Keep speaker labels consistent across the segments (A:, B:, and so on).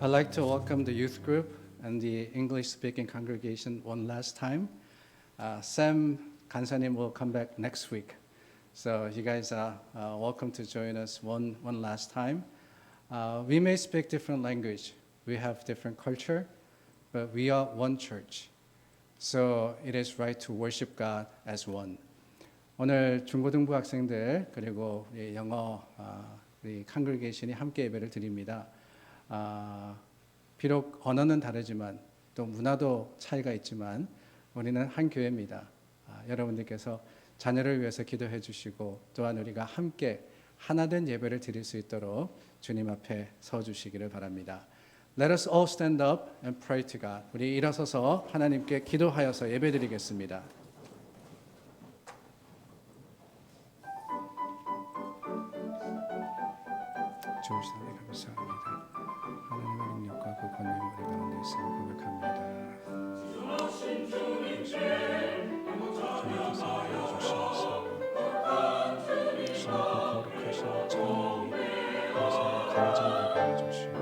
A: I'd like to welcome the youth group and the English-speaking congregation one last time. Sam Kansanim will come back next week, so you guys are welcome to join us one last time. We may speak different language, we have different culture, but we are one church. So it is right to worship God as one. 오늘 중고등부 학생들 그리고 영어 우리 컨그레이션이 함께 예배를 드립니다. 비록 언어는 다르지만 또 문화도 차이가 있지만 우리는 한 교회입니다. 여러분들께서 자녀를 위해서 기도해 주시고 또한 우리가 함께 하나된 예배를 드릴 수 있도록 주님 앞에 서 주시기를 바랍니다. Let us all stand up and pray to God. 우리 일어서서 하나님께 기도하여서 예배드리겠습니다. 좋으신 하나님 감사합니다. 하나님의 능력과 그 권능이 우리 가운데 있음을 고백합니다. 주님 주님께서 알려주시면서 주님 거룩하신 찬양이 그래서 감정되게 해주시고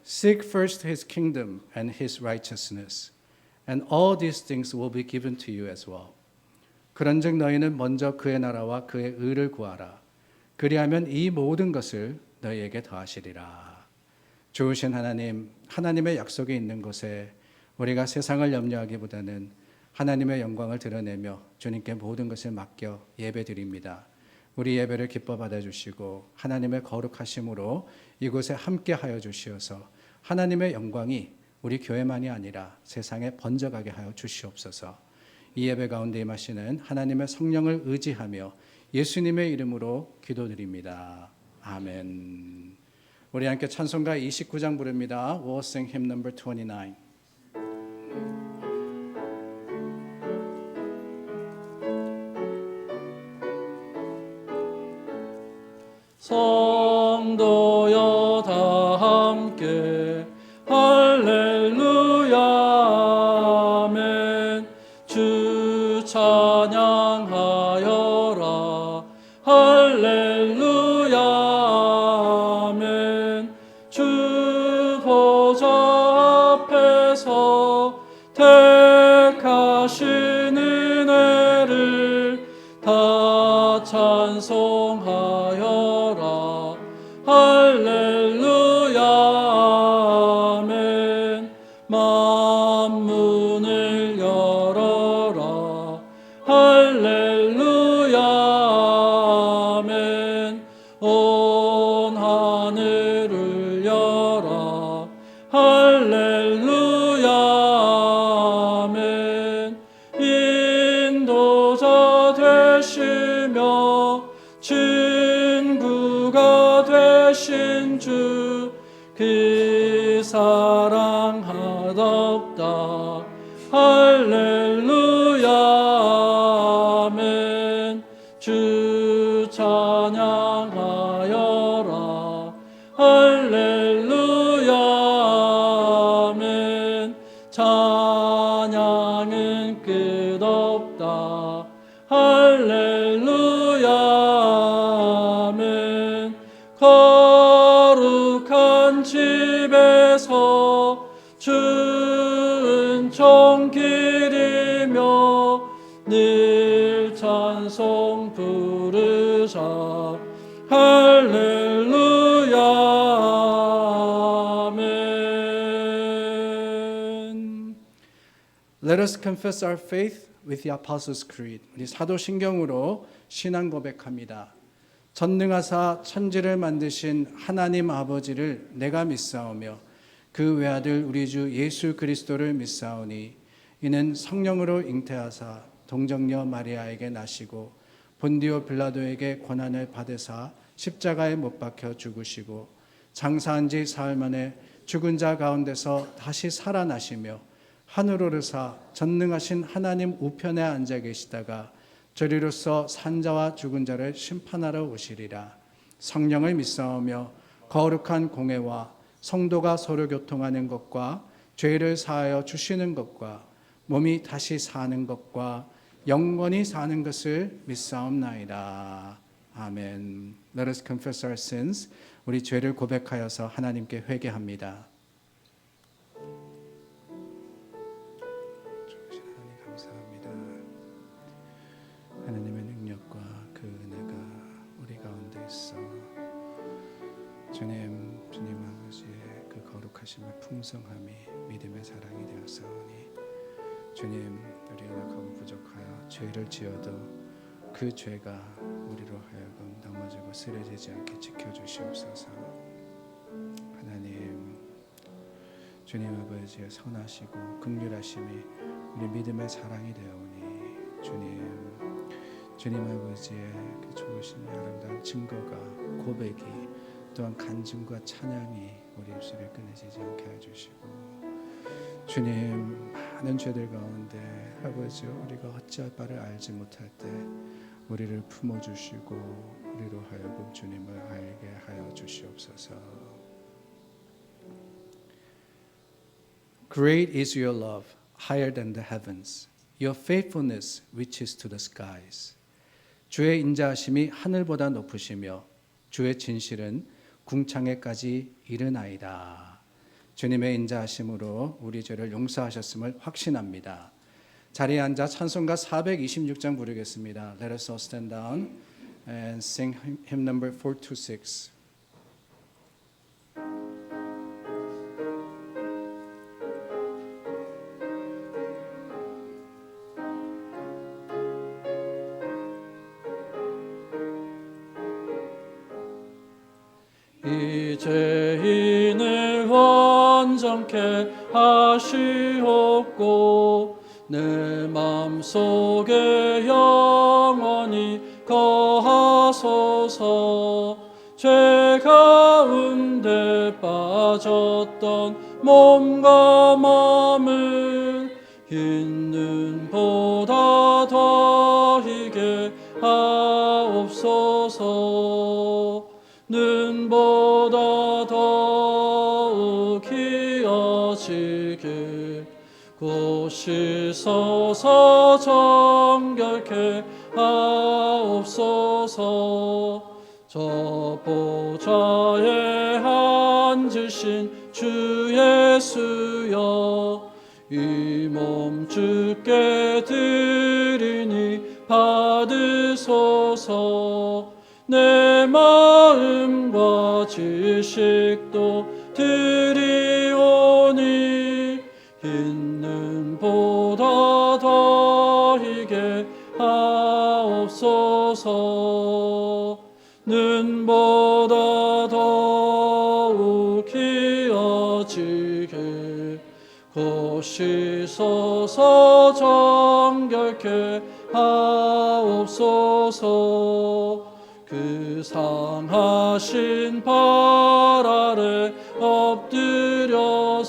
A: Seek first His kingdom and His righteousness, and all these things will be given to you as well. 그런즉 너희는 먼저 그의 나라와 그의 의를 구하라. 그리하면 이 모든 것을 너희에게 더하시리라. 좋으신 하나님, 하나님의 약속이 있는 곳에 우리가 세상을 염려하기보다는 하나님의 영광을 드러내며 주님께 모든 것을 맡겨 예배드립니다. 우리 예배를 기뻐 받아주시고 하나님의 거룩하심으로 이곳에 함께하여 주시어서 하나님의 영광이 우리 교회만이 아니라 세상에 번져가게 하여 주시옵소서. 이 예배 가운데 임하시는 하나님의 성령을 의지하며 예수님의 이름으로 기도드립니다. 아멘. 우리 함께 찬송가 29장 부릅니다. We'll sing hymn number 29.
B: 성도여 다 함께 할렐루야 아멘. 주 찬양하여라 할렐루야 아멘. 주 보좌 앞에서 택하신 은혜를 다 찬송하여라 할렐루야 아멘. 만문을 열어라 할렐루야 아멘. 온 하늘을 열어 할렐루야 아멘. 인도자 되시며 친구가 되신 주 그 사랑하덥다 할렐루야 아멘. 주 찬양하여라 할렐루야 아멘. 찬양은 끝없다 할렐루야 아멘. 거룩한 집에서 주 은총 기리며 늘 찬송 부르자 할렐루야 아멘.
A: Let us confess our faith with the Apostles' Creed. 우리 사도신경으로 신앙 고백합니다. 전능하사 천지를 만드신 하나님 아버지를 내가 믿사오며 그 외아들 우리 주 예수 그리스도를 믿사오니 이는 성령으로 잉태하사 동정녀 마리아에게 나시고 본디오 빌라도에게 고난을 받으사 십자가에 못 박혀 죽으시고 장사한 지 사흘 만에 죽은 자 가운데서 다시 살아나시며 하늘 오르사 전능하신 하나님 우편에 앉아 계시다가 저리로서 산자와 죽은 자를 심판하러 오시리라. 성령을 믿사오며 거룩한 공회와 성도가 서로 교통하는 것과 죄를 사하여 주시는 것과 몸이 다시 사는 것과 영원히 사는 것을 믿사옵나이다. 아멘. Let us confess our sins. 우리 죄를 고백하여서 하나님께 회개합니다. 좋으신 하나님 감사합니다. 하나님의 능력과 그 은혜가 우리 가운데 있어 주님 아버지의 그 거룩하심의 풍성함이 믿음의 사랑이 되었사오니 주님, 우리가 약하고 부족하여 죄를 지어도 그 죄가 우리로 하여금 넘어지고 쓰러지지 않게 지켜주시옵소서. 하나님, 주님 아버지의 선하시고 긍휼하심이 우리 믿음의 사랑이 되오니 주님 아버지의 그 좋으신 아름다운 증거가 고백이 또한 간증과 찬양이 우리 입술에 끊어지지 않게 해주시고 주님, 많은 죄들 가운데 아버지 우리가 어찌할 바를 알지 못할 때 우리를 품어주시고 우리로 하여금 주님을 알게 하여 주시옵소서. Great is your love, higher than the heavens. Your faithfulness reaches to the skies. 주의 인자하심이 하늘보다 높으시며 주의 진실은 궁창에까지 이르나이다. 주님의 인자하심으로 우리 죄를 용서하셨음을 확신합니다. 자리에 앉아 찬송가 426장 부르겠습니다. Let us all stand down and sing hymn number 426.
B: 이 죄인을 완전케 하시옵고 내 맘속에 영원히 거하소서. 죄 가운데 빠졌던 몸과 마음을 흰 눈보다 더 희게 하옵소서. 눈보다 더욱 희어지게 고시서서 정결케 하옵소서. 저 보좌에 앉으신 주 예수여, 이 몸 주께 드리니 받으소서. 내 마음과 지식도 드리오니 흰 눈보다 더 희게 하옵소서. 눈보다 더욱 희어지게 고시서서 정결케 하옵소서. 그 상하신 발 아래 엎드려서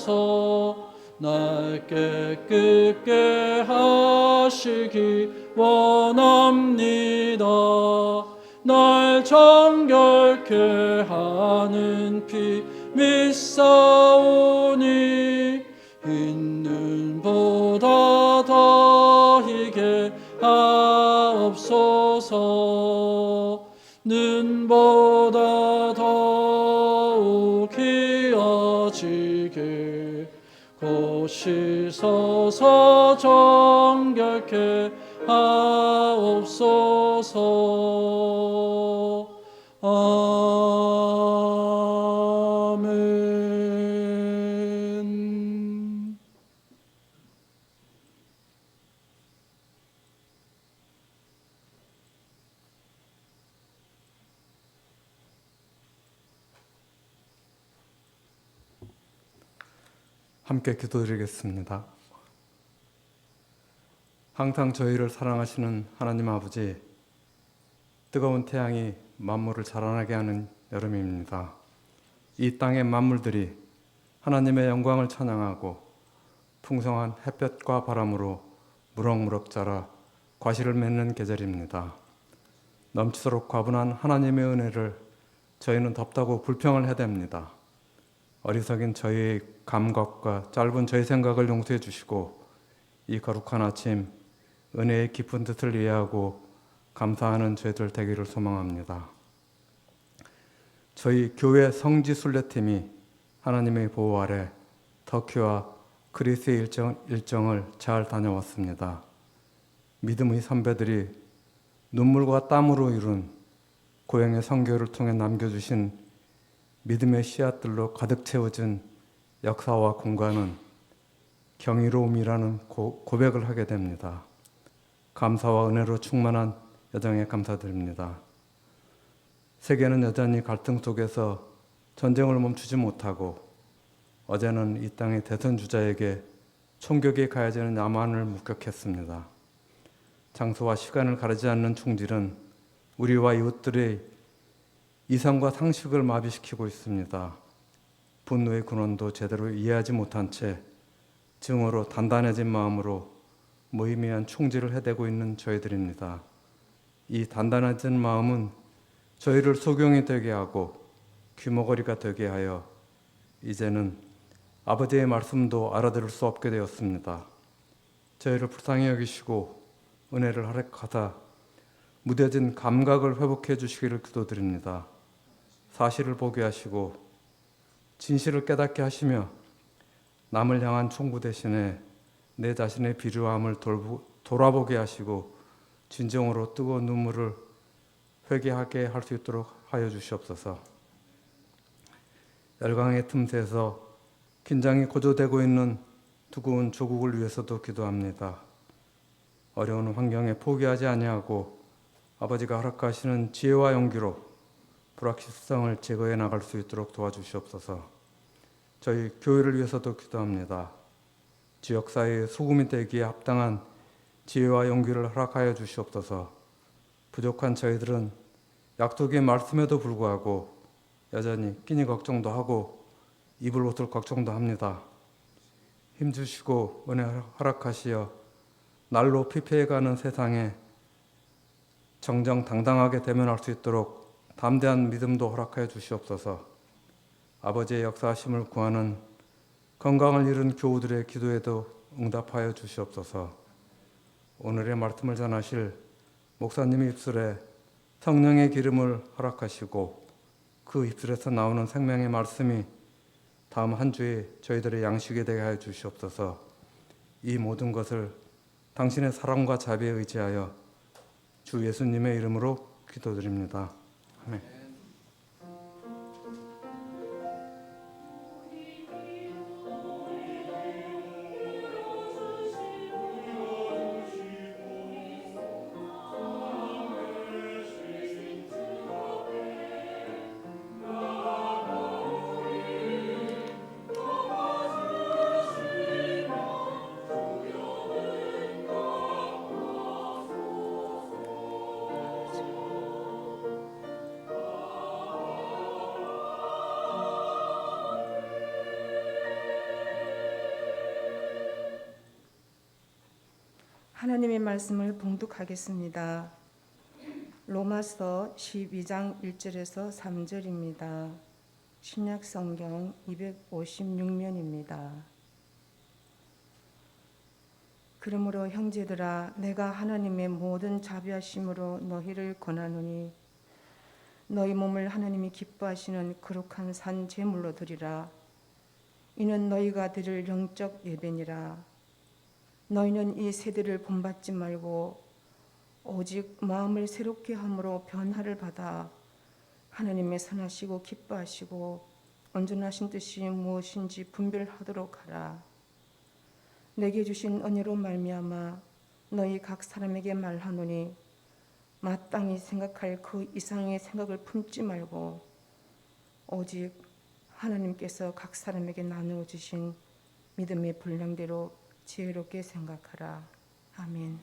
B: 날 깨끗게 하시기 원합니다. 날 정결케 하는 피 믿사오니 흰 눈보다 더 희게 하옵소서. 눈보다 더욱 희어지게 고시서서 정결케 하옵소서. 아멘.
C: 함께 기도드리겠습니다. 항상 저희를 사랑하시는 하나님 아버지, 뜨거운 태양이 만물을 자라나게 하는 여름입니다. 이 땅의 만물들이 하나님의 영광을 찬양하고 풍성한 햇볕과 바람으로 무럭무럭 자라 과실을 맺는 계절입니다. 넘치도록 과분한 하나님의 은혜를 저희는 덥다고 불평을 해댑니다. 어리석인 저희의 감각과 짧은 저희 생각을 용서해 주시고 이 거룩한 아침 은혜의 깊은 뜻을 이해하고 감사하는 저희들 되기를 소망합니다. 저희 교회 성지순례팀이 하나님의 보호 아래 터키와 그리스의 일정을 잘 다녀왔습니다. 믿음의 선배들이 눈물과 땀으로 이룬 고향의 선교를 통해 남겨주신 믿음의 씨앗들로 가득 채워진 역사와 공간은 경이로움이라는 고백을 하게 됩니다. 감사와 은혜로 충만한 여정에 감사드립니다. 세계는 여전히 갈등 속에서 전쟁을 멈추지 못하고 어제는 이 땅의 대선 주자에게 총격이 가해지는 야만을 목격했습니다. 장소와 시간을 가리지 않는 총질은 우리와 이웃들의 이성과 상식을 마비시키고 있습니다. 분노의 근원도 제대로 이해하지 못한 채 증오로 단단해진 마음으로 무의미한 총질을 해대고 있는 저희들입니다. 이 단단해진 마음은 저희를 소경이 되게 하고 귀머거리가 되게 하여 이제는 아버지의 말씀도 알아들을 수 없게 되었습니다. 저희를 불쌍히 여기시고 은혜를 허락하사 무뎌진 감각을 회복해 주시기를 기도드립니다. 사실을 보게 하시고 진실을 깨닫게 하시며 남을 향한 총구 대신에 내 자신의 비루함을 돌아보게 하시고 진정으로 뜨거운 눈물을 회개하게 할 수 있도록 하여 주시옵소서. 열강의 틈새에서 긴장이 고조되고 있는 두고온 조국을 위해서도 기도합니다. 어려운 환경에 포기하지 아니하고 아버지가 허락하시는 지혜와 용기로 불확실성을 제거해 나갈 수 있도록 도와주시옵소서. 저희 교회를 위해서도 기도합니다. 지역사회의 소금이 되기에 합당한 지혜와 용기를 허락하여 주시옵소서. 부족한 저희들은 약속의 말씀에도 불구하고 여전히 끼니 걱정도 하고 입을 옷을 걱정도 합니다. 힘주시고 은혜 허락하시어 날로 피폐해가는 세상에 정정당당하게 대면할 수 있도록 담대한 믿음도 허락하여 주시옵소서. 아버지의 역사하심을 구하는 건강을 잃은 교우들의 기도에도 응답하여 주시옵소서. 오늘의 말씀을 전하실 목사님의 입술에 성령의 기름을 허락하시고 그 입술에서 나오는 생명의 말씀이 다음 한 주에 저희들의 양식이 되게 하여 주시옵소서. 이 모든 것을 당신의 사랑과 자비에 의지하여 주 예수님의 이름으로 기도드립니다. 아멘.
D: 하나님의 말씀을 봉독하겠습니다. 로마서 12장 1절에서 3절입니다. 신약성경 256면입니다. 그러므로 형제들아 내가 하나님의 모든 자비하심으로 너희를 권하노니 너희 몸을 하나님이 기뻐하시는 거룩한 산 제물로 드리라. 이는 너희가 드릴 영적 예배니라. 너희는 이 세대를 본받지 말고 오직 마음을 새롭게 함으로 변화를 받아 하나님의 선하시고 기뻐하시고 온전하신 뜻이 무엇인지 분별하도록 하라. 내게 주신 은혜로 말미암아 너희 각 사람에게 말하노니 마땅히 생각할 그 이상의 생각을 품지 말고 오직 하나님께서 각 사람에게 나누어 주신 믿음의 분량대로 지혜롭게 생각하라. 아멘.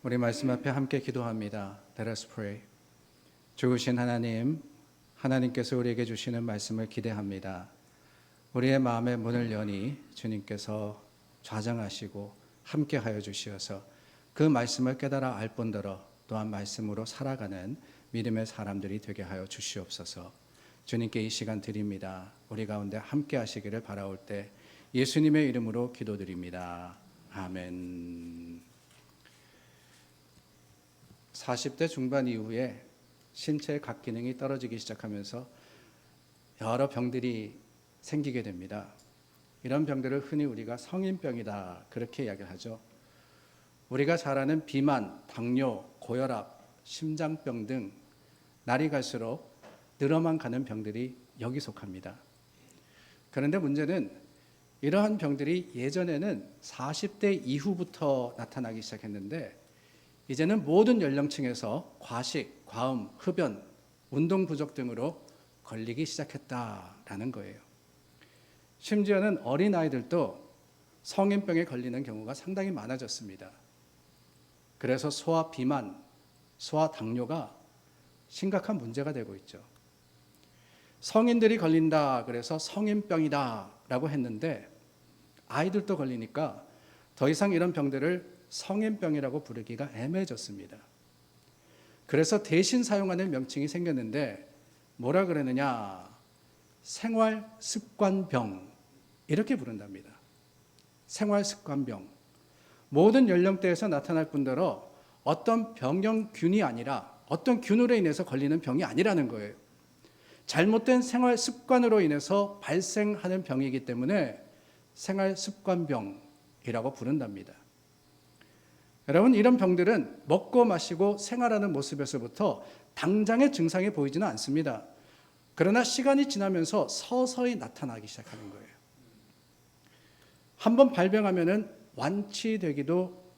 A: 우리 말씀 앞에 함께 기도합니다. Let us pray. 좋으신 하나님, 하나님께서 우리에게 주시는 말씀을 기대합니다. 우리의 마음의 문을 여니 주님께서 좌정하시고 함께하여 주시어서 그 말씀을 깨달아 알 뿐더러 또한 말씀으로 살아가는 믿음의 사람들이 되게 하여 주시옵소서. 주님께 이 시간 드립니다. 우리 가운데 함께 하시기를 바라올 때 예수님의 이름으로 기도드립니다. 아멘. 40대 중반 이후에 신체의 각 기능이 떨어지기 시작하면서 여러 병들이 생기게 됩니다. 이런 병들을 흔히 우리가 성인병이다 그렇게 이야기를 하죠. 우리가 잘 아는 비만, 당뇨, 고혈압, 심장병 등 날이 갈수록 늘어만 가는 병들이 여기 속합니다. 그런데 문제는 이러한 병들이 예전에는 40대 이후부터 나타나기 시작했는데 이제는 모든 연령층에서 과식, 과음, 흡연, 운동 부족 등으로 걸리기 시작했다라는 거예요. 심지어는 어린아이들도 성인병에 걸리는 경우가 상당히 많아졌습니다. 그래서 소아 비만, 소아 당뇨가 심각한 문제가 되고 있죠. 성인들이 걸린다 그래서 성인병이다 라고 했는데 아이들도 걸리니까 더 이상 이런 병들을 성인병이라고 부르기가 애매해졌습니다. 그래서 대신 사용하는 명칭이 생겼는데 뭐라 그러느냐? 생활습관병 이렇게 부른답니다. 생활습관병. 모든 연령대에서 나타날 뿐더러 어떤 병형균이 아니라 어떤 균으로 인해서 걸리는 병이 아니라는 거예요. 잘못된 생활습관으로 인해서 발생하는 병이기 때문에 생활습관병이라고 부른답니다. 여러분, 이런 병들은 먹고 마시고 생활하는 모습에서부터 당장의 증상이 보이지는 않습니다. 그러나 시간이 지나면서 서서히 나타나기 시작하는 거예요. 한번 발병하면은 완치되기도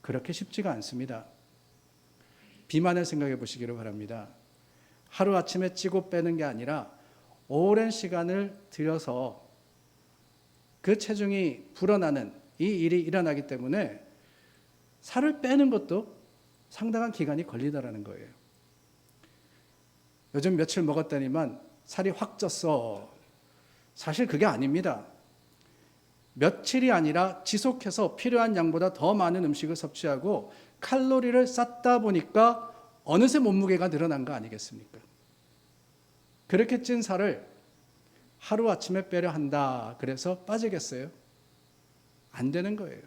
A: 그렇게 쉽지가 않습니다. 비만을 생각해 보시기를 바랍니다. 하루아침에 찌고 빼는 게 아니라 오랜 시간을 들여서 그 체중이 불어나는 이 일이 일어나기 때문에 살을 빼는 것도 상당한 기간이 걸리다라는 거예요. 요즘 며칠 먹었더니만 살이 확 쪘어. 사실 그게 아닙니다. 며칠이 아니라 지속해서 필요한 양보다 더 많은 음식을 섭취하고 칼로리를 쌓다 보니까 어느새 몸무게가 늘어난 거 아니겠습니까? 그렇게 찐 살을 하루아침에 빼려 한다. 그래서 빠지겠어요? 안 되는 거예요.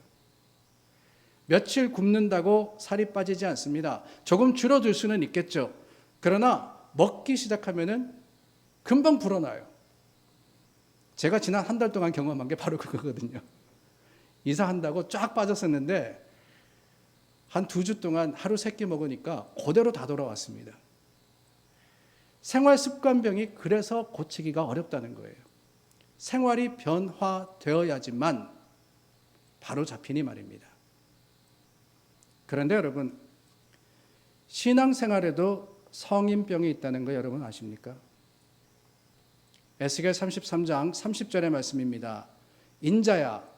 A: 며칠 굶는다고 살이 빠지지 않습니다. 조금 줄어들 수는 있겠죠. 그러나 먹기 시작하면은 금방 불어나요. 제가 지난 한 달 동안 경험한 게 바로 그거거든요. 이사한다고 쫙 빠졌었는데 한 2주 동안 하루 3끼 먹으니까 그대로 다 돌아왔습니다. 생활습관병이 그래서 고치기가 어렵다는 거예요. 생활이 변화되어야지만 바로 잡히니 말입니다. 그런데 여러분, 신앙생활에도 성인병이 있다는 거 여러분 아십니까? 에스겔 33장 30절의 말씀입니다. 인자야,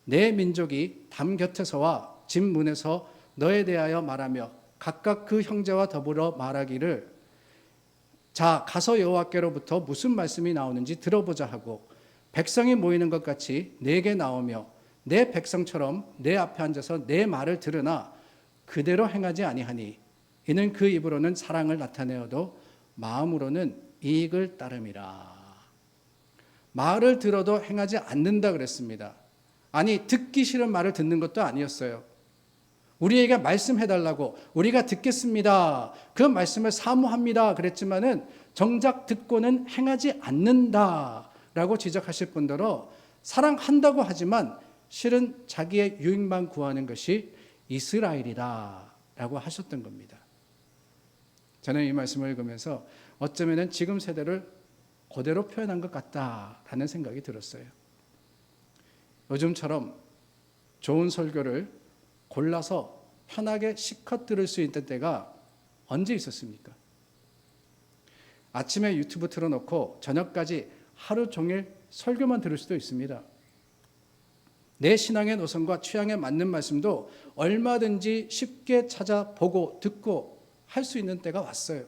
A: 내 민족이 담 곁에서와 집 문에서 너에 대하여 말하며 각각 그 형제와 더불어 말하기를 자, 가서 여호와께로부터 무슨 말씀이 나오는지 들어보자 하고 백성이 모이는 것 같이 내게 나오며 내 백성처럼 내 앞에 앉아서 내 말을 들으나 그대로 행하지 아니하니 이는 그 입으로는 사랑을 나타내어도 마음으로는 이익을 따름이라. 말을 들어도 행하지 않는다 그랬습니다. 아니, 듣기 싫은 말을 듣는 것도 아니었어요. 우리에게 말씀해달라고 우리가 듣겠습니다. 그 말씀을 사모합니다. 그랬지만은 정작 듣고는 행하지 않는다라고 지적하실 뿐더러 사랑한다고 하지만 실은 자기의 유익만 구하는 것이 이스라엘이다라고 하셨던 겁니다. 저는 이 말씀을 읽으면서 어쩌면 지금 세대를 그대로 표현한 것 같다라는 생각이 들었어요. 요즘처럼 좋은 설교를 골라서 편하게 실컷 들을 수 있던 때가 언제 있었습니까? 아침에 유튜브 틀어놓고 저녁까지 하루 종일 설교만 들을 수도 있습니다. 내 신앙의 노선과 취향에 맞는 말씀도 얼마든지 쉽게 찾아보고 듣고 할 수 있는 때가 왔어요.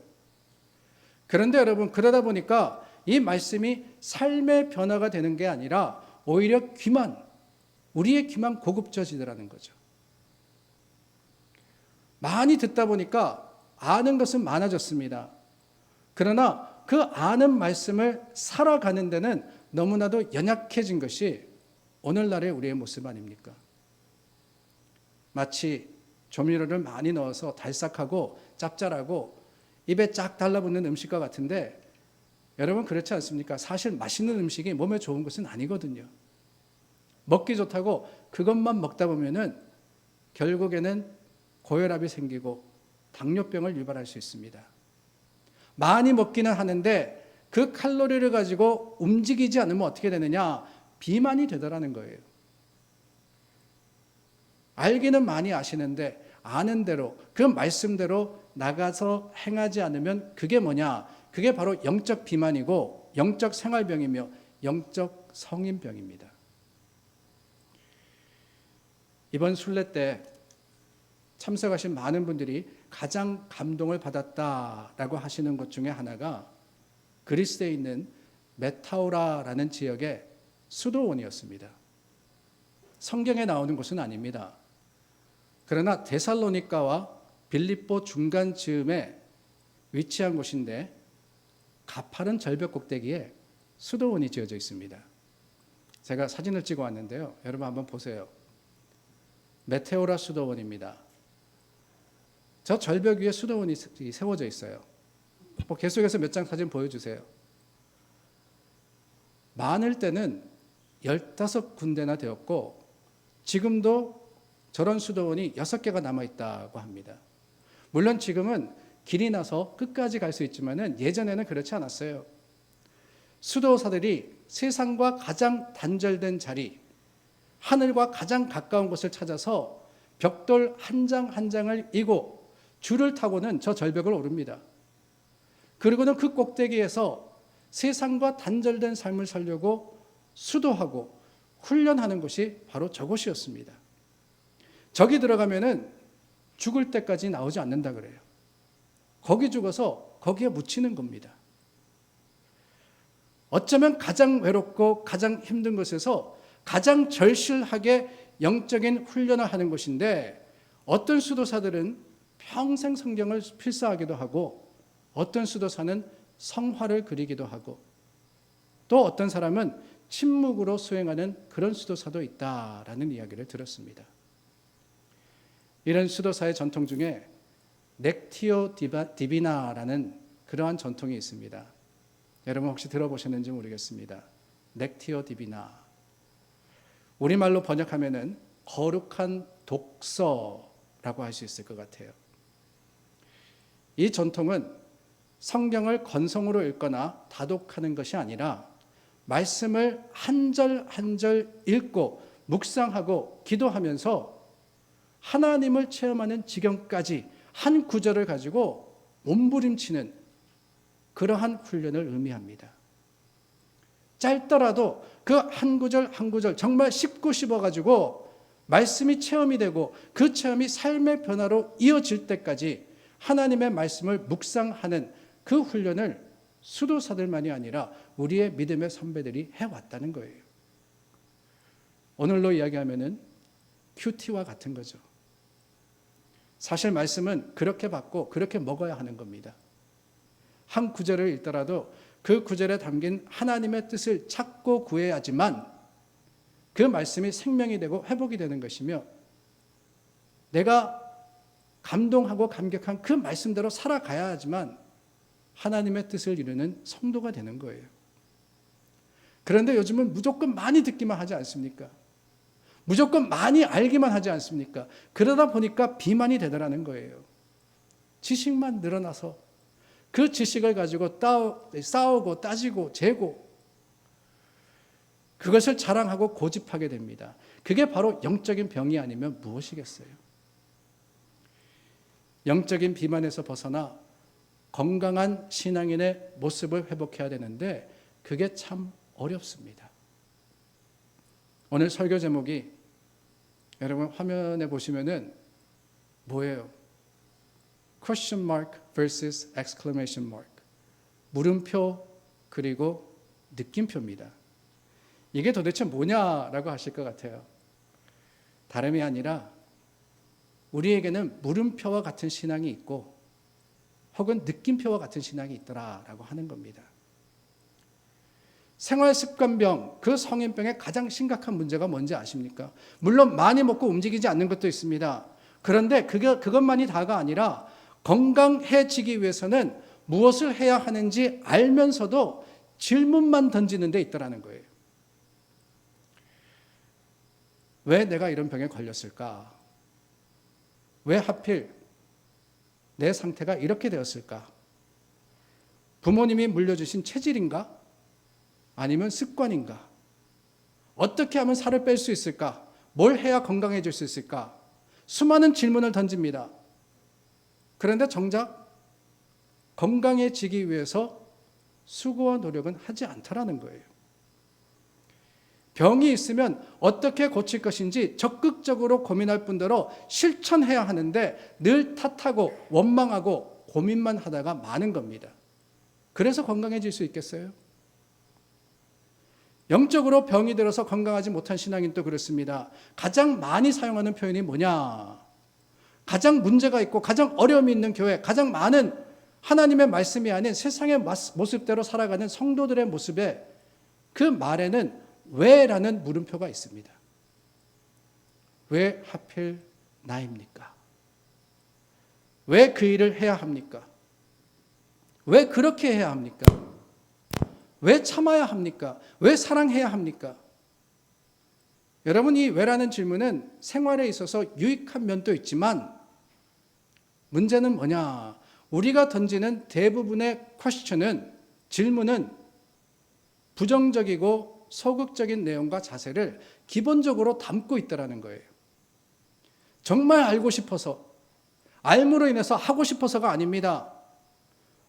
A: 그런데 여러분, 그러다 보니까 이 말씀이 삶의 변화가 되는 게 아니라 오히려 우리의 귀만 고급져지더라는 거죠. 많이 듣다 보니까 아는 것은 많아졌습니다. 그러나 그 아는 말씀을 살아가는 데는 너무나도 연약해진 것이 오늘날의 우리의 모습 아닙니까? 마치 조미료를 많이 넣어서 달싹하고 짭짤하고 입에 쫙 달라붙는 음식과 같은데, 여러분 그렇지 않습니까? 사실 맛있는 음식이 몸에 좋은 것은 아니거든요. 먹기 좋다고 그것만 먹다 보면은 결국에는 고혈압이 생기고 당뇨병을 유발할 수 있습니다. 많이 먹기는 하는데 그 칼로리를 가지고 움직이지 않으면 어떻게 되느냐? 비만이 되더라는 거예요. 알기는 많이 아시는데 아는 대로, 그 말씀대로 나가서 행하지 않으면 그게 뭐냐? 그게 바로 영적 비만이고 영적 생활병이며 영적 성인병입니다. 이번 순례 때 참석하신 많은 분들이 가장 감동을 받았다라고 하시는 것 중에 하나가 그리스에 있는 메타오라라는 지역의 수도원이었습니다. 성경에 나오는 곳은 아닙니다. 그러나 데살로니가와 빌립보 중간 즈음에 위치한 곳인데 가파른 절벽 꼭대기에 수도원이 지어져 있습니다. 제가 사진을 찍어 왔는데요. 여러분 한번 보세요. 메테오라 수도원입니다. 저 절벽 위에 수도원이 세워져 있어요. 계속해서 몇 장 사진 보여주세요. 많을 때는 15군데나 되었고 지금도 저런 수도원이 6개가 남아있다고 합니다. 물론 지금은 길이 나서 끝까지 갈 수 있지만 예전에는 그렇지 않았어요. 수도사들이 세상과 가장 단절된 자리, 하늘과 가장 가까운 곳을 찾아서 벽돌 한 장 한 장을 이고 줄을 타고는 저 절벽을 오릅니다. 그리고는 그 꼭대기에서 세상과 단절된 삶을 살려고 수도하고 훈련하는 곳이 바로 저곳이었습니다. 저기 들어가면은 죽을 때까지 나오지 않는다 그래요. 거기 죽어서 거기에 묻히는 겁니다. 어쩌면 가장 외롭고 가장 힘든 곳에서 가장 절실하게 영적인 훈련을 하는 곳인데, 어떤 수도사들은 평생 성경을 필사하기도 하고 어떤 수도사는 성화를 그리기도 하고 또 어떤 사람은 침묵으로 수행하는 그런 수도사도 있다라는 이야기를 들었습니다. 이런 수도사의 전통 중에 렉티오 디비나라는 그러한 전통이 있습니다. 여러분 혹시 들어보셨는지 모르겠습니다. 렉티오 디비나, 우리말로 번역하면은 거룩한 독서라고 할 수 있을 것 같아요. 이 전통은 성경을 건성으로 읽거나 다독하는 것이 아니라 말씀을 한 절 한 절 읽고 묵상하고 기도하면서 하나님을 체험하는 지경까지 한 구절을 가지고 몸부림치는 그러한 훈련을 의미합니다. 짧더라도 그 한 구절 한 구절 정말 씹고 씹어가지고 말씀이 체험이 되고 그 체험이 삶의 변화로 이어질 때까지 하나님의 말씀을 묵상하는 그 훈련을 수도사들만이 아니라 우리의 믿음의 선배들이 해왔다는 거예요. 오늘로 이야기하면은 큐티와 같은 거죠. 사실 말씀은 그렇게 받고 그렇게 먹어야 하는 겁니다. 한 구절을 읽더라도 그 구절에 담긴 하나님의 뜻을 찾고 구해야지만 그 말씀이 생명이 되고 회복이 되는 것이며, 내가 감동하고 감격한 그 말씀대로 살아가야 하지만 하나님의 뜻을 이루는 성도가 되는 거예요. 그런데 요즘은 무조건 많이 듣기만 하지 않습니까? 무조건 많이 알기만 하지 않습니까? 그러다 보니까 비만이 되더라는 거예요. 지식만 늘어나서 그 지식을 가지고 싸우고 따지고 재고 그것을 자랑하고 고집하게 됩니다. 그게 바로 영적인 병이 아니면 무엇이겠어요? 영적인 비만에서 벗어나 건강한 신앙인의 모습을 회복해야 되는데 그게 참 어렵습니다. 오늘 설교 제목이 여러분 화면에 보시면은 뭐예요? question mark versus exclamation mark. 물음표 그리고 느낌표입니다. 이게 도대체 뭐냐라고 하실 것 같아요. 다름이 아니라 우리에게는 물음표와 같은 신앙이 있고 혹은 느낌표와 같은 신앙이 있더라라고 하는 겁니다. 생활습관병, 그 성인병의 가장 심각한 문제가 뭔지 아십니까? 물론 많이 먹고 움직이지 않는 것도 있습니다. 그런데 그것만이 다가 아니라 건강해지기 위해서는 무엇을 해야 하는지 알면서도 질문만 던지는 데 있더라는 거예요. 왜 내가 이런 병에 걸렸을까? 왜 하필 내 상태가 이렇게 되었을까? 부모님이 물려주신 체질인가? 아니면 습관인가? 어떻게 하면 살을 뺄 수 있을까? 뭘 해야 건강해질 수 있을까? 수많은 질문을 던집니다. 그런데 정작 건강해지기 위해서 수고와 노력은 하지 않더라는 거예요. 병이 있으면 어떻게 고칠 것인지 적극적으로 고민할 뿐더러 실천해야 하는데 늘 탓하고 원망하고 고민만 하다가 마는 겁니다. 그래서 건강해질 수 있겠어요? 영적으로 병이 들어서 건강하지 못한 신앙인도 그렇습니다. 가장 많이 사용하는 표현이 뭐냐? 가장 문제가 있고 가장 어려움이 있는 교회, 가장 많은 하나님의 말씀이 아닌 세상의 모습대로 살아가는 성도들의 모습에 그 말에는 왜라는 물음표가 있습니다. 왜 하필 나입니까? 왜 그 일을 해야 합니까? 왜 그렇게 해야 합니까? 왜 참아야 합니까? 왜 사랑해야 합니까? 여러분, 이 왜라는 질문은 생활에 있어서 유익한 면도 있지만 문제는 뭐냐? 우리가 던지는 대부분의 질문은 부정적이고 소극적인 내용과 자세를 기본적으로 담고 있다는 거예요. 정말 알고 싶어서, 알므로 인해서 하고 싶어서가 아닙니다.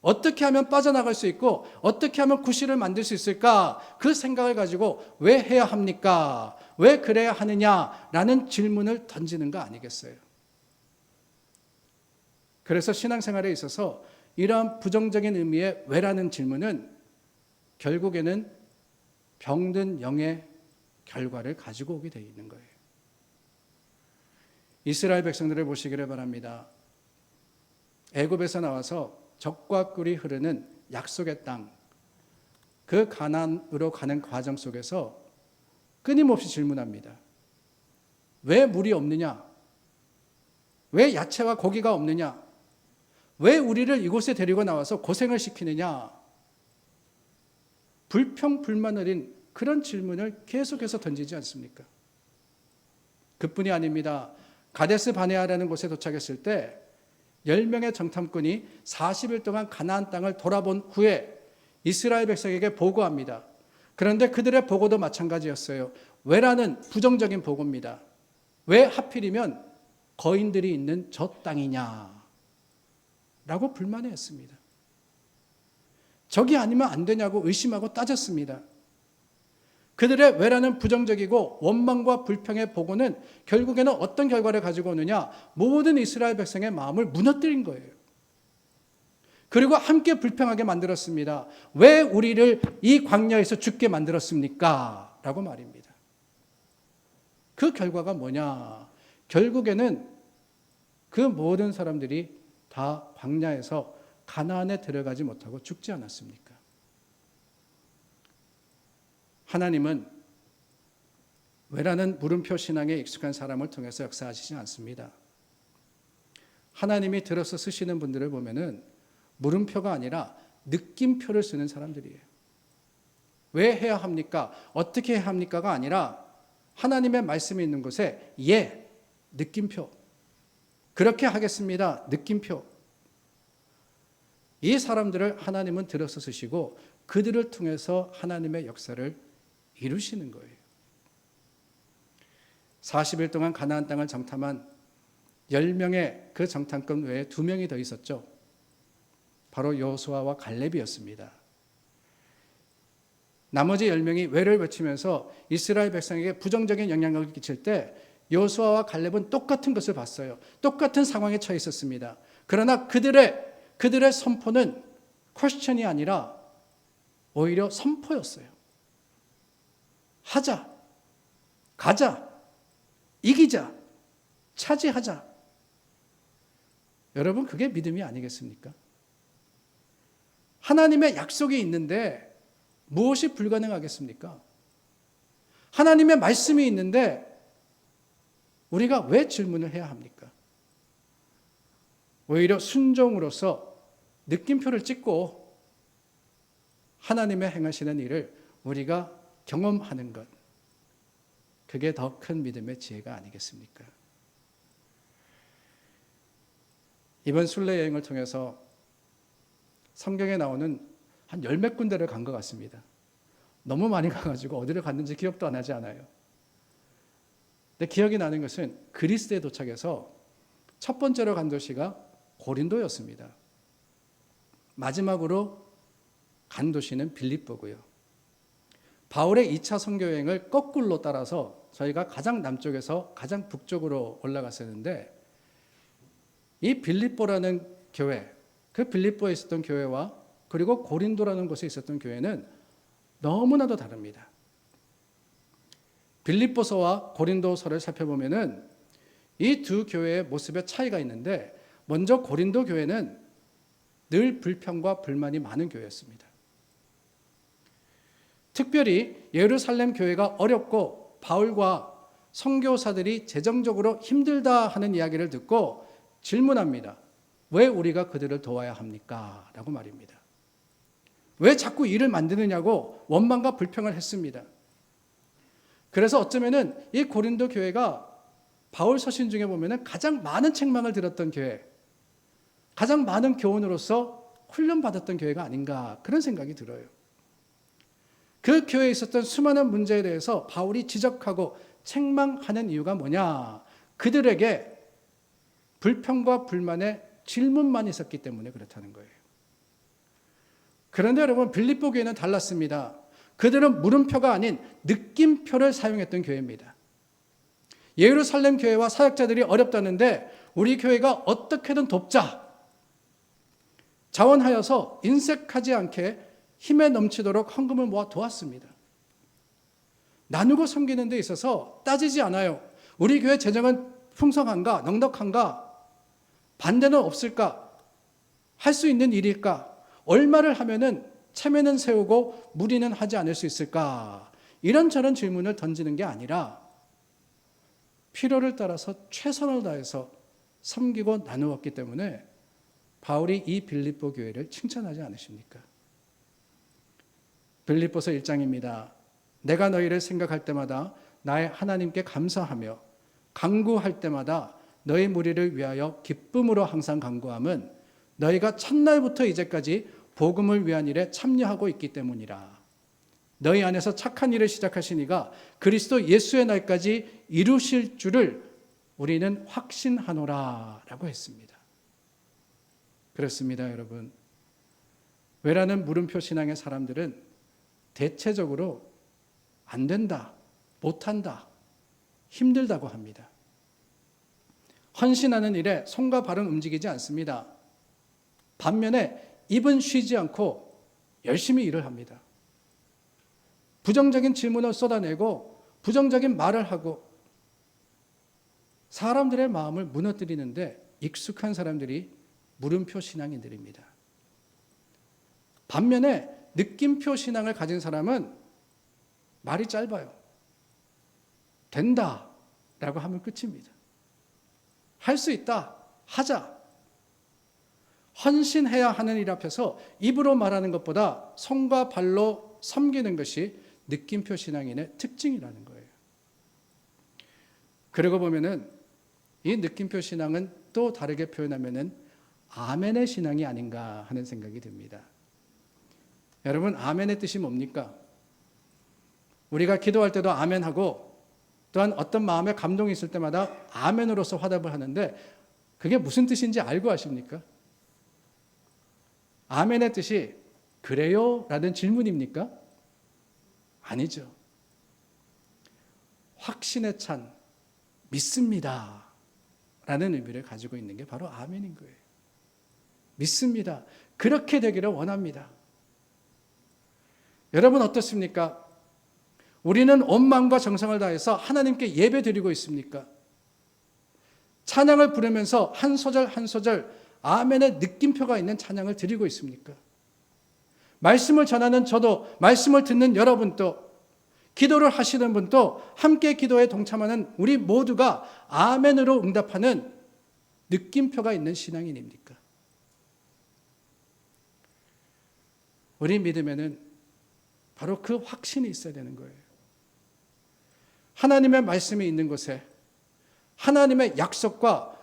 A: 어떻게 하면 빠져나갈 수 있고 어떻게 하면 구실을 만들 수 있을까? 그 생각을 가지고 왜 해야 합니까? 왜 그래야 하느냐라는 질문을 던지는 거 아니겠어요? 그래서 신앙생활에 있어서 이러한 부정적인 의미의 왜라는 질문은 결국에는 병든 영의 결과를 가지고 오게 되어 있는 거예요. 이스라엘 백성들을 보시기를 바랍니다. 애굽에서 나와서 적과 꿀이 흐르는 약속의 땅, 그 가나안으로 가는 과정 속에서 끊임없이 질문합니다. 왜 물이 없느냐? 왜 야채와 고기가 없느냐? 왜 우리를 이곳에 데리고 나와서 고생을 시키느냐? 불평불만 어린 그런 질문을 계속해서 던지지 않습니까? 그뿐이 아닙니다. 가데스 바네아라는 곳에 도착했을 때 10명의 정탐꾼이 40일 동안 가나안 땅을 돌아본 후에 이스라엘 백성에게 보고합니다. 그런데 그들의 보고도 마찬가지였어요. 왜라는 부정적인 보고입니다. 왜 하필이면 거인들이 있는 저 땅이냐? 라고 불만해했습니다. 저기 아니면 안 되냐고 의심하고 따졌습니다. 그들의 왜라는 부정적이고 원망과 불평의 보고는 결국에는 어떤 결과를 가지고 오느냐? 모든 이스라엘 백성의 마음을 무너뜨린 거예요. 그리고 함께 불평하게 만들었습니다. 왜 우리를 이 광야에서 죽게 만들었습니까? 라고 말입니다. 그 결과가 뭐냐? 결국에는 그 모든 사람들이 다 광야에서 가나안에 들어가지 못하고 죽지 않았습니까? 하나님은 왜라는 물음표 신앙에 익숙한 사람을 통해서 역사하시지 않습니다. 하나님이 들어서 쓰시는 분들을 보면은 물음표가 아니라 느낌표를 쓰는 사람들이에요. 왜 해야 합니까? 어떻게 해야 합니까가 아니라 하나님의 말씀이 있는 곳에 예, 느낌표. 그렇게 하겠습니다. 느낌표. 이 사람들을 하나님은 들어서 쓰시고 그들을 통해서 하나님의 역사를 이루시는 거예요. 40일 동안 가나안 땅을 정탐한 10명의 그 정탐꾼 외에 2명이 더 있었죠. 바로 여호수아와 갈렙이었습니다. 나머지 10명이 왜를 외치면서 이스라엘 백성에게 부정적인 영향력을 끼칠 때 여호수아와 갈렙은 똑같은 것을 봤어요. 똑같은 상황에 처해 있었습니다. 그러나 그들의 선포는 퀘스천이 아니라 오히려 선포였어요. 하자, 가자, 이기자, 차지하자. 여러분, 그게 믿음이 아니겠습니까? 하나님의 약속이 있는데 무엇이 불가능하겠습니까? 하나님의 말씀이 있는데 우리가 왜 질문을 해야 합니까? 오히려 순종으로서 느낌표를 찍고 하나님의 행하시는 일을 우리가 경험하는 것, 그게 더 큰 믿음의 지혜가 아니겠습니까? 이번 순례 여행을 통해서 성경에 나오는 한 10몇 군데를 간 것 같습니다. 너무 많이 가가지고 어디를 갔는지 기억도 안 나지 않아요. 근데 기억이 나는 것은 그리스에 도착해서 첫 번째로 간 도시가 고린도였습니다. 마지막으로 간 도시는 빌립보고요. 바울의 2차 선교 여행을 거꾸로 따라서 저희가 가장 남쪽에서 가장 북쪽으로 올라갔었는데 이 빌립보라는 교회, 그 빌립보에 있었던 교회와 그리고 고린도라는 곳에 있었던 교회는 너무나도 다릅니다. 빌립보서와 고린도서를 살펴보면은 이 두 교회의 모습에 차이가 있는데, 먼저 고린도 교회는 늘 불평과 불만이 많은 교회였습니다. 특별히 예루살렘 교회가 어렵고 바울과 선교사들이 재정적으로 힘들다 하는 이야기를 듣고 질문합니다. 왜 우리가 그들을 도와야 합니까? 라고 말입니다. 왜 자꾸 일을 만드느냐고 원망과 불평을 했습니다. 그래서 어쩌면은 이 고린도 교회가 바울 서신 중에 보면은 가장 많은 책망을 들었던 교회, 가장 많은 교훈으로서 훈련받았던 교회가 아닌가, 그런 생각이 들어요. 그 교회에 있었던 수많은 문제에 대해서 바울이 지적하고 책망하는 이유가 뭐냐? 그들에게 불평과 불만의 질문만 있었기 때문에 그렇다는 거예요. 그런데 여러분, 빌립보 교회는 달랐습니다. 그들은 물음표가 아닌 느낌표를 사용했던 교회입니다. 예루살렘 교회와 사역자들이 어렵다는데 우리 교회가 어떻게든 돕자, 자원하여서 인색하지 않게 힘에 넘치도록 헌금을 모아 도왔습니다. 나누고 섬기는 데 있어서 따지지 않아요. 우리 교회 재정은 풍성한가, 넉넉한가, 반대는 없을까, 할 수 있는 일일까, 얼마를 하면은 체면은 세우고 무리는 하지 않을 수 있을까, 이런저런 질문을 던지는 게 아니라 필요를 따라서 최선을 다해서 섬기고 나누었기 때문에 바울이 이 빌립보 교회를 칭찬하지 않으십니까? 빌립보서 1장입니다. 내가 너희를 생각할 때마다 나의 하나님께 감사하며 간구할 때마다 너희 무리를 위하여 기쁨으로 항상 간구함은 너희가 첫날부터 이제까지 복음을 위한 일에 참여하고 있기 때문이라. 너희 안에서 착한 일을 시작하신 이가 그리스도 예수의 날까지 이루실 줄을 우리는 확신하노라 라고 했습니다. 그렇습니다, 여러분. 왜라는 물음표 신앙의 사람들은 대체적으로 안 된다, 못한다, 힘들다고 합니다. 헌신하는 일에 손과 발은 움직이지 않습니다. 반면에 입은 쉬지 않고 열심히 일을 합니다. 부정적인 질문을 쏟아내고 부정적인 말을 하고 사람들의 마음을 무너뜨리는데 익숙한 사람들이 물음표 신앙인들입니다. 반면에 느낌표 신앙을 가진 사람은 말이 짧아요. 된다 라고 하면 끝입니다. 할 수 있다, 하자. 헌신해야 하는 일 앞에서 입으로 말하는 것보다 손과 발로 섬기는 것이 느낌표 신앙인의 특징이라는 거예요. 그러고 보면은 이 느낌표 신앙은 또 다르게 표현하면은 아멘의 신앙이 아닌가 하는 생각이 듭니다. 여러분, 아멘의 뜻이 뭡니까? 우리가 기도할 때도 아멘하고 또한 어떤 마음에 감동이 있을 때마다 아멘으로서 화답을 하는데 그게 무슨 뜻인지 알고 하십니까? 아멘의 뜻이 그래요? 라는 질문입니까? 아니죠. 확신에 찬, 믿습니다 라는 의미를 가지고 있는 게 바로 아멘인 거예요. 믿습니다. 그렇게 되기를 원합니다. 여러분 어떻습니까? 우리는 온 마음과 정성을 다해서 하나님께 예배 드리고 있습니까? 찬양을 부르면서 한 소절 한 소절 아멘의 느낌표가 있는 찬양을 드리고 있습니까? 말씀을 전하는 저도, 말씀을 듣는 여러분도, 기도를 하시는 분도, 함께 기도에 동참하는 우리 모두가 아멘으로 응답하는 느낌표가 있는 신앙인입니까? 우리 믿음에는 바로 그 확신이 있어야 되는 거예요. 하나님의 말씀이 있는 곳에 하나님의 약속과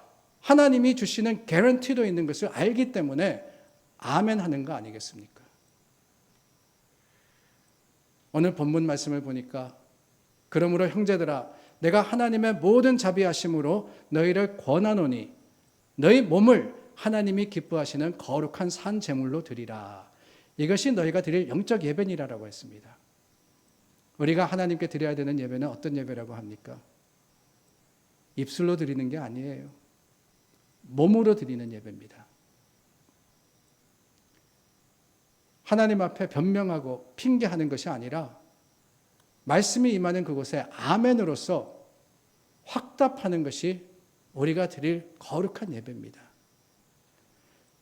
A: 하나님이 주시는 개런티도 있는 것을 알기 때문에 아멘 하는 거 아니겠습니까? 오늘 본문 말씀을 보니까 그러므로 형제들아 내가 하나님의 모든 자비하심으로 너희를 권하노니 너희 몸을 하나님이 기뻐하시는 거룩한 산 제물로 드리라. 이것이 너희가 드릴 영적 예배니라라고 했습니다. 우리가 하나님께 드려야 되는 예배는 어떤 예배라고 합니까? 입술로 드리는 게 아니에요. 몸으로 드리는 예배입니다. 하나님 앞에 변명하고 핑계하는 것이 아니라 말씀이 임하는 그곳에 아멘으로서 확답하는 것이 우리가 드릴 거룩한 예배입니다.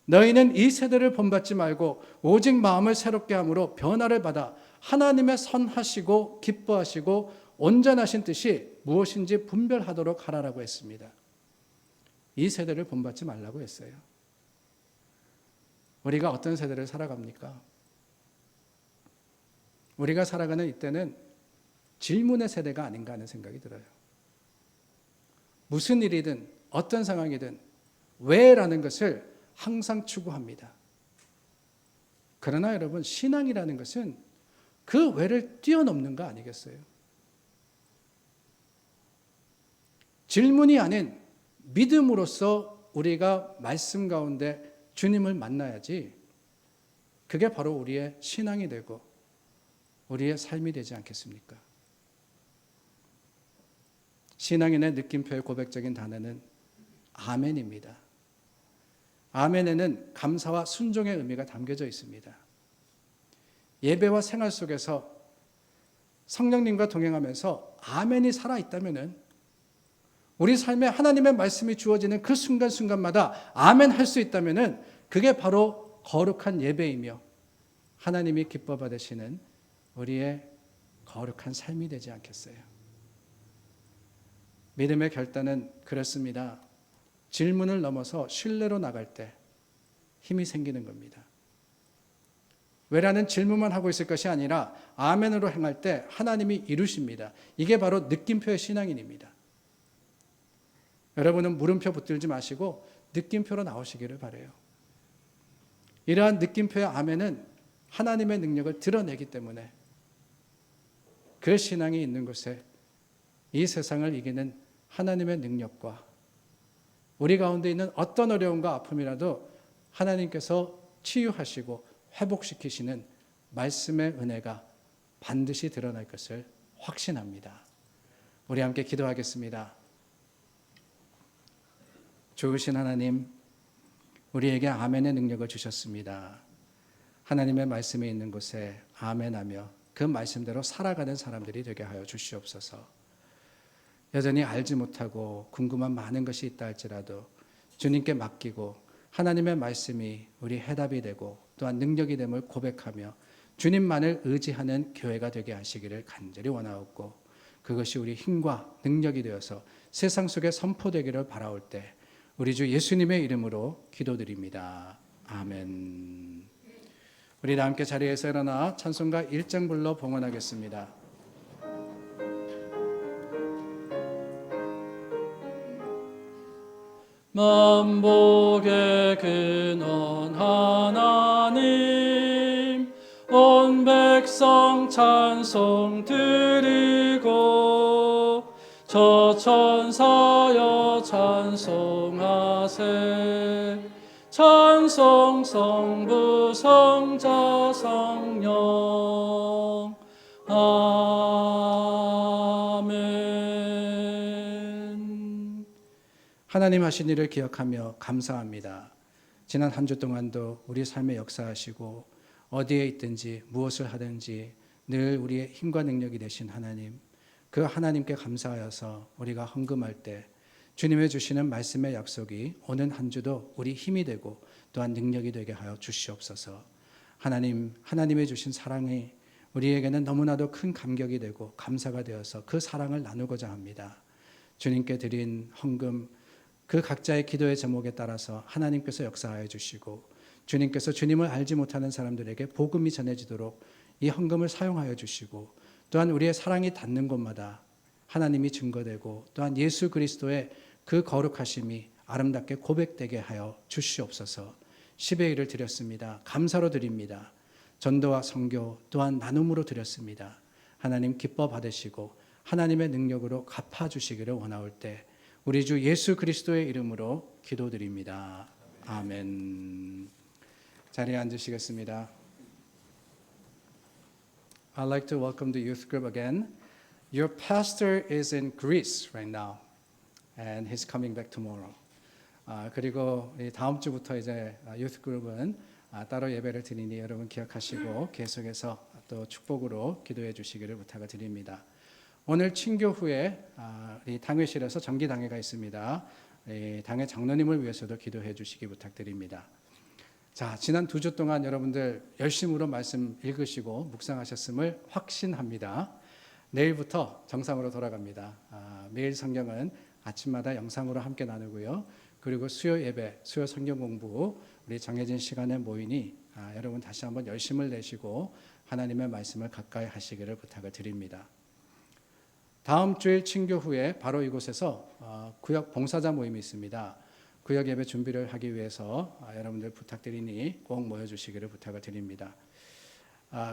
A: 너희는 이 세대를 본받지 말고 오직 마음을 새롭게 함으로 변화를 받아 하나님의 선하시고 기뻐하시고 온전하신 뜻이 무엇인지 분별하도록 하라라고 했습니다. 이 세대를 본받지 말라고 했어요. 우리가 어떤 세대를 살아갑니까? 우리가 살아가는 이때는 질문의 세대가 아닌가 하는 생각이 들어요. 무슨 일이든 어떤 상황이든 왜라는 것을 항상 추구합니다. 그러나 여러분 신앙이라는 것은 그 왜를 뛰어넘는 거 아니겠어요? 질문이 아닌 믿음으로써 우리가 말씀 가운데 주님을 만나야지 그게 바로 우리의 신앙이 되고 우리의 삶이 되지 않겠습니까? 신앙인의 느낌표의 고백적인 단어는 아멘입니다. 아멘에는 감사와 순종의 의미가 담겨져 있습니다. 예배와 생활 속에서 성령님과 동행하면서 아멘이 살아있다면 우리 삶에 하나님의 말씀이 주어지는 그 순간순간마다 아멘 할 수 있다면 그게 바로 거룩한 예배이며 하나님이 기뻐 받으시는 우리의 거룩한 삶이 되지 않겠어요? 믿음의 결단은 그렇습니다. 질문을 넘어서 신뢰로 나갈 때 힘이 생기는 겁니다. 왜라는 질문만 하고 있을 것이 아니라 아멘으로 행할 때 하나님이 이루십니다. 이게 바로 느낌표의 신앙인입니다. 여러분은 물음표 붙들지 마시고 느낌표로 나오시기를 바라요. 이러한 느낌표의 아멘은 하나님의 능력을 드러내기 때문에 그 신앙이 있는 곳에 이 세상을 이기는 하나님의 능력과 우리 가운데 있는 어떤 어려움과 아픔이라도 하나님께서 치유하시고 회복시키시는 말씀의 은혜가 반드시 드러날 것을 확신합니다. 우리 함께 기도하겠습니다. 좋으신 하나님, 우리에게 아멘의 능력을 주셨습니다. 하나님의 말씀이 있는 곳에 아멘하며 그 말씀대로 살아가는 사람들이 되게 하여 주시옵소서. 여전히 알지 못하고 궁금한 많은 것이 있다 할지라도 주님께 맡기고 하나님의 말씀이 우리 해답이 되고 또한 능력이 됨을 고백하며 주님만을 의지하는 교회가 되게 하시기를 간절히 원하옵고 그것이 우리 힘과 능력이 되어서 세상 속에 선포되기를 바라올 때 우리 주 예수님의 이름으로 기도드립니다. 아멘. 우리 다 함께 자리에서 일어나 찬송가 1장 불러 봉헌하겠습니다.
B: 만복의 근원 하나님 온 백성 찬송 드리고 저 천사여 찬송하세 찬송 성부 성자 성령 아멘.
A: 하나님 하신 일을 기억하며 감사합니다. 지난 한 주 동안도 우리 삶에 역사하시고 어디에 있든지 무엇을 하든지 늘 우리의 힘과 능력이 되신 하나님, 그 하나님께 감사하여서 우리가 헌금할 때 주님의 주시는 말씀의 약속이 오는 한 주도 우리 힘이 되고 또한 능력이 되게 하여 주시옵소서. 하나님의 주신 사랑이 우리에게는 너무나도 큰 감격이 되고 감사가 되어서 그 사랑을 나누고자 합니다. 주님께 드린 헌금, 그 각자의 기도의 제목에 따라서 하나님께서 역사하여 주시고 주님께서 주님을 알지 못하는 사람들에게 복음이 전해지도록 이 헌금을 사용하여 주시고 또한 우리의 사랑이 닿는 곳마다 하나님이 증거되고 또한 예수 그리스도의 그 거룩하심이 아름답게 고백되게 하여 주시옵소서. 10의 1을 드렸습니다. 감사로 드립니다. 전도와 선교 또한 나눔으로 드렸습니다. 하나님 기뻐 받으시고 하나님의 능력으로 갚아주시기를 원하올 때 우리 주 예수 그리스도의 이름으로 기도드립니다. 아멘. 자리에 앉으시겠습니다. I'd like to welcome the youth group again. Your pastor is in Greece right now, and he's coming back tomorrow. 그리고 다음 주부터 이제 youth group은 따로 예배를 드리니 여러분 기억하시고 계속해서 또 축복으로 기도해 주시기를 부탁을 드립니다. 오늘 친교 후에 우리 당회실에서 정기 당회가 있습니다. 당회 장로님을 위해서도 기도해 주시기 부탁드립니다. 자, 지난 2주 동안 여러분들 열심으로 말씀 읽으시고 묵상하셨음을 확신합니다. 내일부터 정상으로 돌아갑니다. 매일 성경은 아침마다 영상으로 함께 나누고요. 그리고 수요 예배, 수요 성경 공부 우리 정해진 시간에 모이니 여러분 다시 한번 열심을 내시고 하나님의 말씀을 가까이 하시기를 부탁을 드립니다. 다음 주일 친교 후에 바로 이곳에서 구역 봉사자 모임이 있습니다. 구역 예배 준비를 하기 위해서 여러분들 부탁드리니 꼭 모여주시기를 부탁을 드립니다.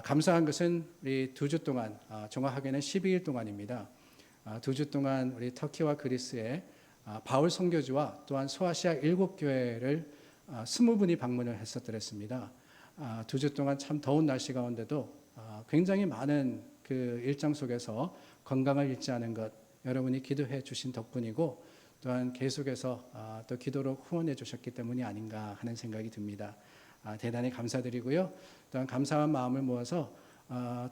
A: 감사한 것은 우리 2주 동안, 정확하게는 12일 동안입니다. 2주 동안 우리 터키와 그리스에 바울 선교주와 또한 소아시아 7교회를 20분이 방문을 했었더랬습니다. 2주 동안 참 더운 날씨 가운데도 굉장히 많은 그 일정 속에서 건강을 잃지 않은 것 여러분이 기도해 주신 덕분이고 또한 계속해서 또 기도로 후원해 주셨기 때문이 아닌가 하는 생각이 듭니다. 대단히 감사드리고요. 또한 감사한 마음을 모아서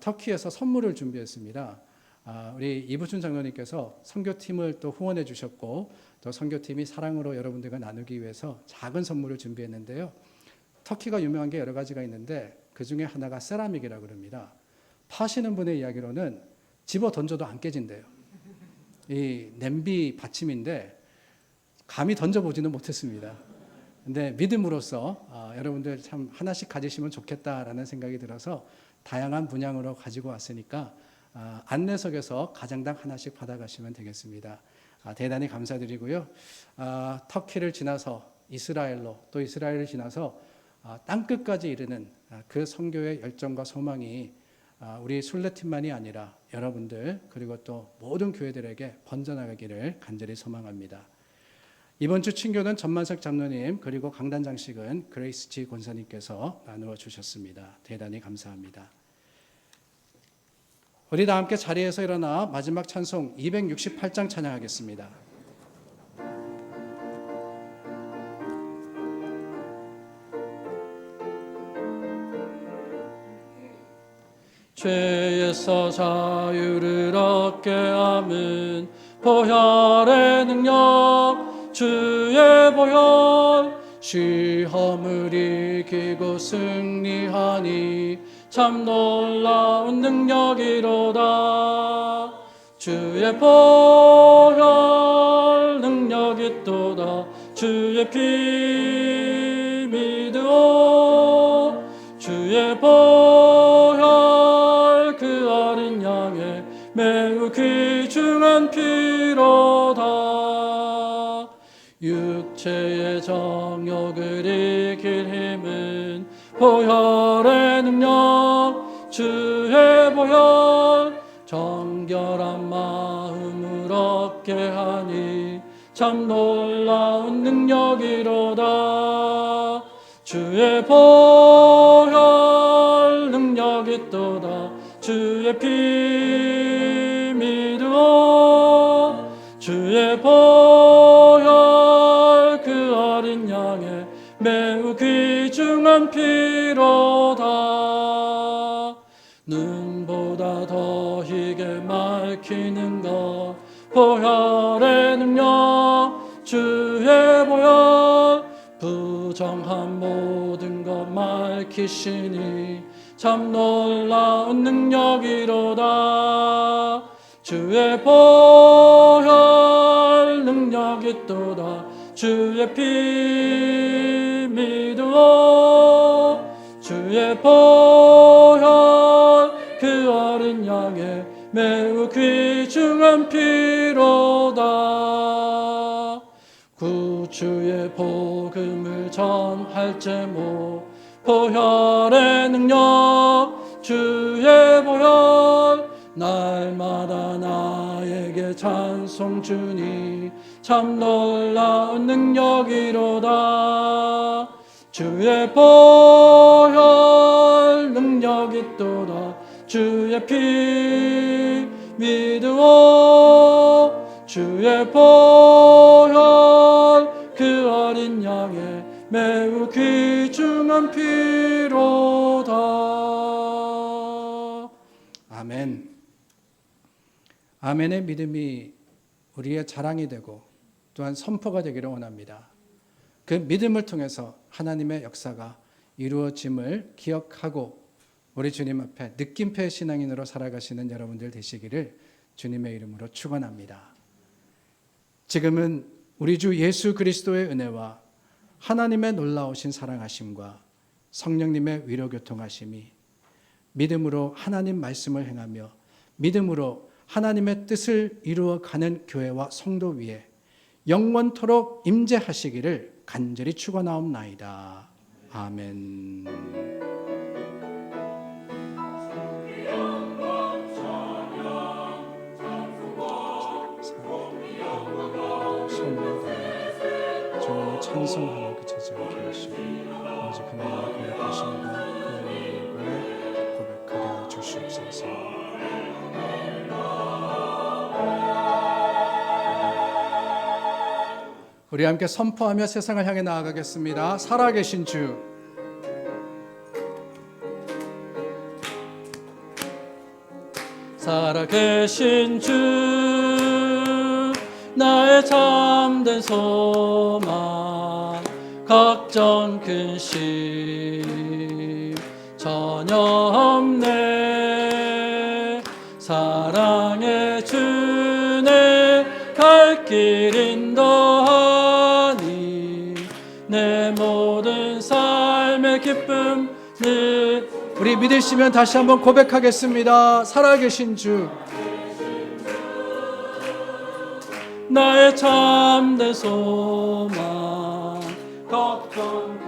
A: 터키에서 선물을 준비했습니다. 우리 이부춘 장로님께서 선교팀을 또 후원해 주셨고 또 선교팀이 사랑으로 여러분들과 나누기 위해서 작은 선물을 준비했는데요. 터키가 유명한 게 여러 가지가 있는데 그 중에 하나가 세라믹이라고 그럽니다. 파시는 분의 이야기로는 집어 던져도 안 깨진대요. 이 냄비 받침인데 감히 던져보지는 못했습니다. 근데 믿음으로써 여러분들 참 하나씩 가지시면 좋겠다라는 생각이 들어서 다양한 분양으로 가지고 왔으니까 안내석에서 가장당 하나씩 받아가시면 되겠습니다. 대단히 감사드리고요. 터키를 지나서 이스라엘로 또 이스라엘을 지나서 땅끝까지 이르는 그 선교의 열정과 소망이 우리 순례팀만이 아니라 여러분들 그리고 또 모든 교회들에게 번져나가기를 간절히 소망합니다. 이번 주 친교는 전만석 장로님 그리고 강단장식은 그레이스 지 권사님께서 나누어 주셨습니다. 대단히 감사합니다. 우리 다 함께 자리에서 일어나 마지막 찬송 268장 찬양하겠습니다.
B: 죄에서 자유를 얻게 함은 보혈의 능력 주의 보혈 시험을 이기고 승리하니 참 놀라운 능력이로다. 주의 보혈 능력이 있도다. 주의 피 믿으오. 주의 보혈 그 어린 양의 매우 귀중한 피로다. 육체의 정욕을 이길 힘은 보혈의 능력 주의 보혈 정결한 마음을 얻게 하니 참 놀라운 능력이로다. 주의 보혈 능력 있도다. 주의 피 믿으오. 주의 보혈 능력 주의 보혈 부정한 모든 것 밝히시니 참 놀라운 능력이로다. 주의 보혈 능력 있도다. 주의 피 믿으오. 주의 보혈 그 어린 양의 매우 귀중한 피로다. 구주의 복음을 전할 제목 보혈의 능력 주의 보혈 날마다 나에게 찬송 주니 참 놀라운 능력이로다. 주의 보혈 능력 있도다. 주의 피 믿으오. 주의 보혈 그 어린 양의 매우 귀중한 피로다.
A: 아멘. 아멘의 믿음이 우리의 자랑이 되고 또한 선포가 되기를 원합니다. 그 믿음을 통해서 하나님의 역사가 이루어짐을 기억하고 우리 주님 앞에 느낌표의 신앙인으로 살아가시는 여러분들 되시기를 주님의 이름으로 축원합니다. 지금은 우리 주 예수 그리스도의 은혜와 하나님의 놀라우신 사랑하심과 성령님의 위로교통하심이 믿음으로 하나님 말씀을 행하며 믿음으로 하나님의 뜻을 이루어가는 교회와 성도 위에 영원토록 임재하시기를 간절히 축원하옵나이다. 아멘. 주 찬송하는 그 제자를 하시고 오직 하나님을 고백하시니가 그 이름을 고백하게 하여 주시옵소서. 우리 함께 선포하며 세상을 향해 나아가겠습니다. 살아계신 주,
B: 살아계신 주 나의 참된 소망 걱정 근심 전혀 없네. 사랑의 주내 갈 길 인도하니 내 모든 삶의 기쁨을
A: 우리 믿으시면 다시 한번 고백하겠습니다. 살아계신 주,
B: 나의 참된 소망 걱정